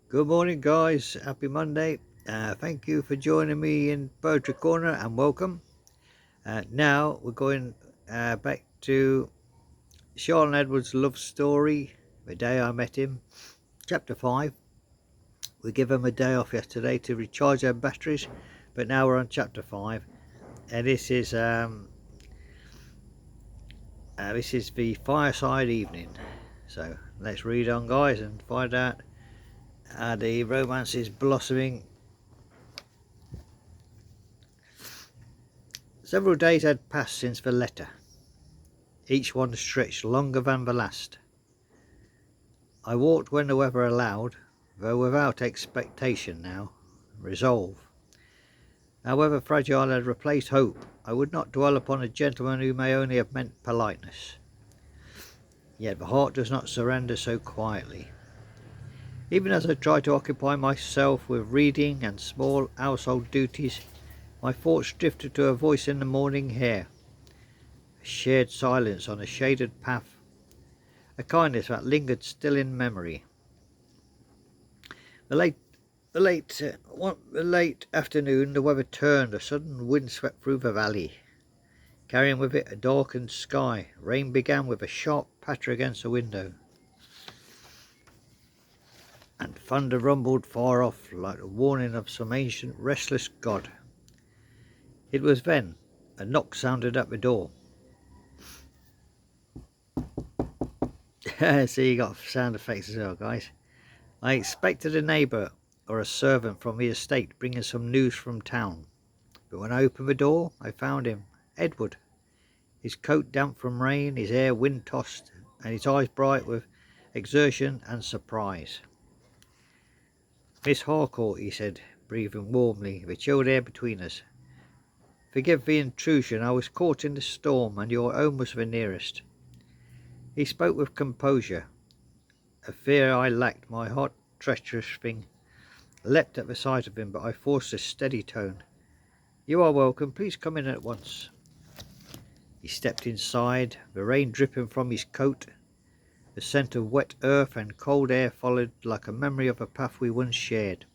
Good morning, guys. Happy Monday. Thank you for joining me in Poetry Corner and welcome. Now we're going back to Sean Edwards' love story, The Day I Met Him, Chapter 5. We give him a day off yesterday to recharge our batteries, but now we're on Chapter 5, and this is the fireside evening. So let's read on, guys, and find out how the romance is blossoming. Several days had passed since the letter, each one stretched longer than the last. I walked when the weather allowed, though without expectation now, resolve. However fragile had replaced hope, I would not dwell upon a gentleman who may only have meant politeness. Yet the heart does not surrender so quietly. Even as I tried to occupy myself with reading and small household duties, my thoughts drifted to a voice in the morning air, a shared silence on a shaded path, a kindness that lingered still in memory. The late afternoon, the weather turned. A sudden wind swept through the valley, carrying with it a darkened sky. Rain began with a sharp patter against the window, and thunder rumbled far off like the warning of some ancient restless god. It was then a knock sounded at the door. So you got sound effects as well, guys. I expected a neighbour or a servant from the estate bringing some news from town, but when I opened the door I found him, Edward, his coat damp from rain, his hair wind-tossed, and his eyes bright with exertion and surprise. "Miss Harcourt," he said, breathing warmly, the chilled air between us. "Forgive the intrusion. I was caught in the storm, and your home was the nearest." He spoke with composure. A fear I lacked, my heart, treacherous thing, leapt at the sight of him, but I forced a steady tone. "You are welcome. Please come in at once." He stepped inside, the rain dripping from his coat. The scent of wet earth and cold air followed like a memory of a path we once shared.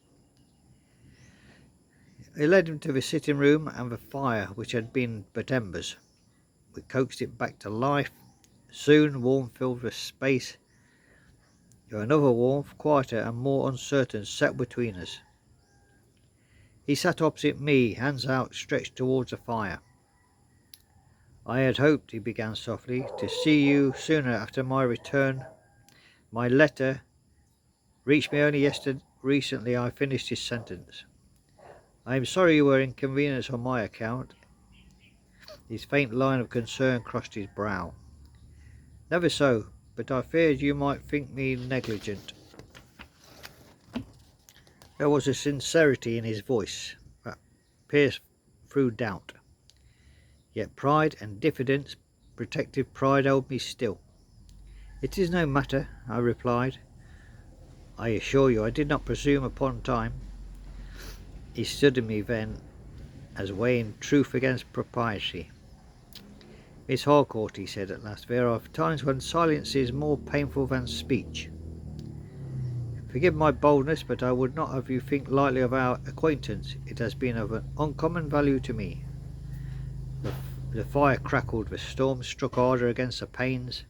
I led him to the sitting room and the fire, which had been but embers. We coaxed it back to life. Soon warmth filled the space, though another warmth, quieter and more uncertain, sat between us. He sat opposite me, hands outstretched towards the fire. "I had hoped," he began softly, "to see you sooner after my return. My letter reached me only recently." I finished his sentence. "I am sorry you were inconvenienced on my account." His faint line of concern crossed his brow. "Never so, but I feared you might think me negligent." There was a sincerity in his voice that pierced through doubt. Yet pride and diffidence, protective pride, held me still. "It is no matter," I replied. "I assure you I did not presume upon time." He studied me then, as weighing truth against propriety. "Miss Harcourt," he said at last, "there are times when silence is more painful than speech. Forgive my boldness, but I would not have you think lightly of our acquaintance. It has been of an uncommon value to me." The fire crackled, the storm struck harder against the panes.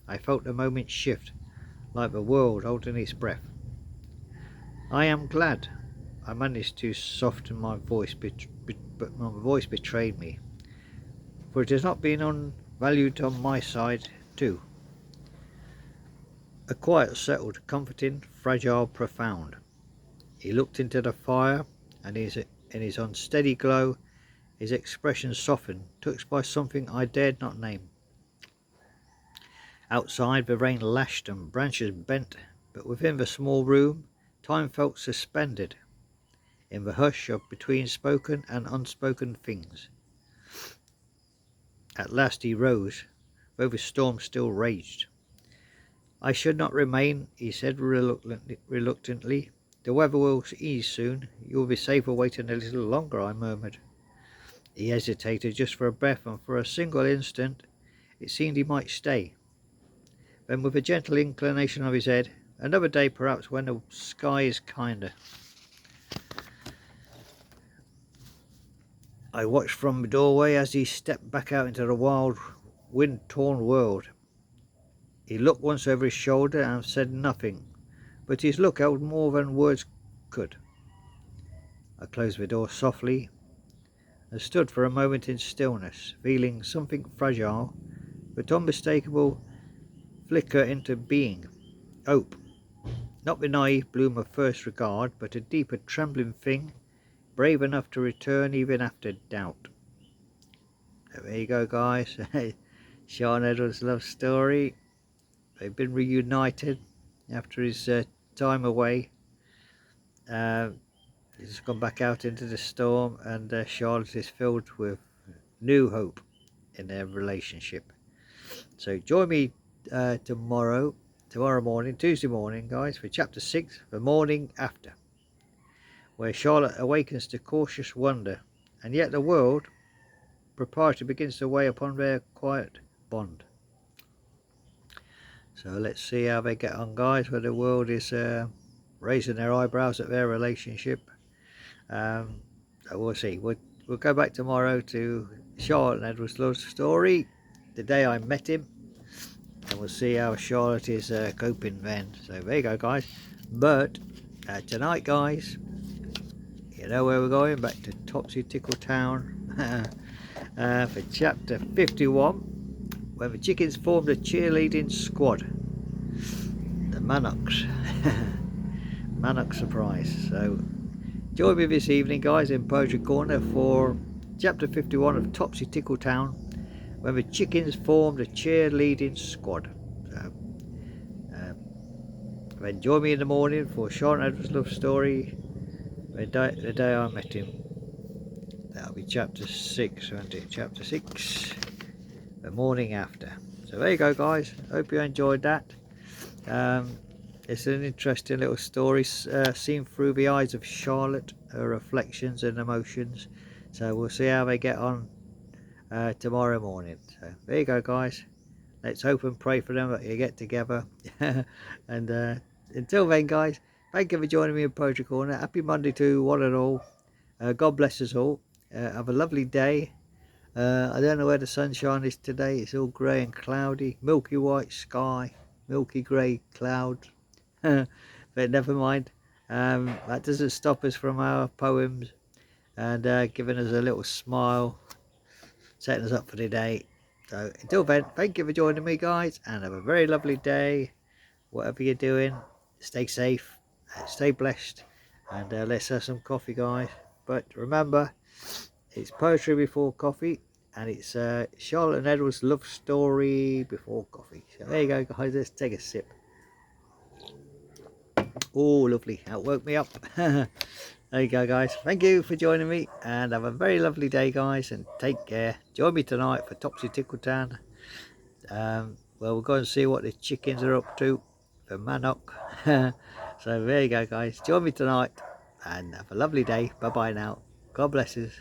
I felt the moment shift, like the world holding its breath. "I am glad." I managed to soften my voice, but my voice betrayed me, for it has not been unvalued on my side too. A quiet settled, comforting, fragile, profound. He looked into the fire, and in his unsteady glow his expression softened, touched by something I dared not name. Outside the rain lashed and branches bent, but within the small room time felt suspended in the hush of between spoken and unspoken things. At last he rose, though the storm still raged. "I should not remain," he said reluctantly. "The weather will ease soon. You will be safer waiting a little longer," I murmured. He hesitated just for a breath, and for a single instant it seemed he might stay. Then, with a gentle inclination of his head, another day perhaps when the sky is kinder. I watched from the doorway as he stepped back out into the wild, wind-torn world. He looked once over his shoulder and said nothing, but his look held more than words could. I closed the door softly and stood for a moment in stillness, feeling something fragile but unmistakable flicker into being. Hope. Not the naive bloom of first regard, but a deeper trembling thing, brave enough to return even after doubt. So there you go, guys. Sean Edwards' love story. They've been reunited after his time away. He's gone back out into the storm, and Charlotte is filled with new hope in their relationship. So join me tomorrow morning, Tuesday morning, guys, for chapter 6, the morning after, where Charlotte awakens to cautious wonder, and yet the world propriety begins to weigh upon their quiet bond. So let's see how they get on, guys, where the world is raising their eyebrows at their relationship. So we'll see. We'll go back tomorrow to Charlotte and Edward's love story, the day I met him, and we'll see how Charlotte is coping then. So there you go, guys. But tonight, guys, you know where we're going, back to Topsy Tickle Town for chapter 51, where the chickens formed a cheerleading squad, the Mannocks. Mannock surprise. So join me this evening, guys, in Poetry Corner for chapter 51 of Topsy Tickle Town, when the chickens formed a cheerleading squad. So then join me in the morning for Sean Edwards' love story, the day I met him. That'll be chapter 6, won't it? Chapter 6, the morning after. So there you go, guys. Hope you enjoyed that. It's an interesting little story seen through the eyes of Charlotte, her reflections and emotions. So we'll see how they get on tomorrow morning. So there you go, guys. Let's hope and pray for them that you get together. And until then, guys, thank you for joining me in Poetry Corner. Happy Monday to one and all. God bless us all. Have a lovely day. I don't know where the sunshine is today. It's all grey and cloudy. Milky white sky, milky grey clouds. But never mind. That doesn't stop us from our poems and giving us a little smile, setting us up for the day. So until then, thank you for joining me, guys, and have a very lovely day. Whatever you're doing, stay safe, stay blessed, and let's have some coffee, guys. But remember, it's poetry before coffee, and it's Charlotte and Edward's love story before coffee. So there you go, guys. Let's take a sip. Oh, lovely. That woke me up. There you go, guys. Thank you for joining me, and have a very lovely day, guys, and take care. Join me tonight for Topsy Tickle Town. Well, we'll go and see what the chickens are up to for Mannock. So there you go, guys. Join me tonight, and have a lovely day. Bye bye now. God bless us.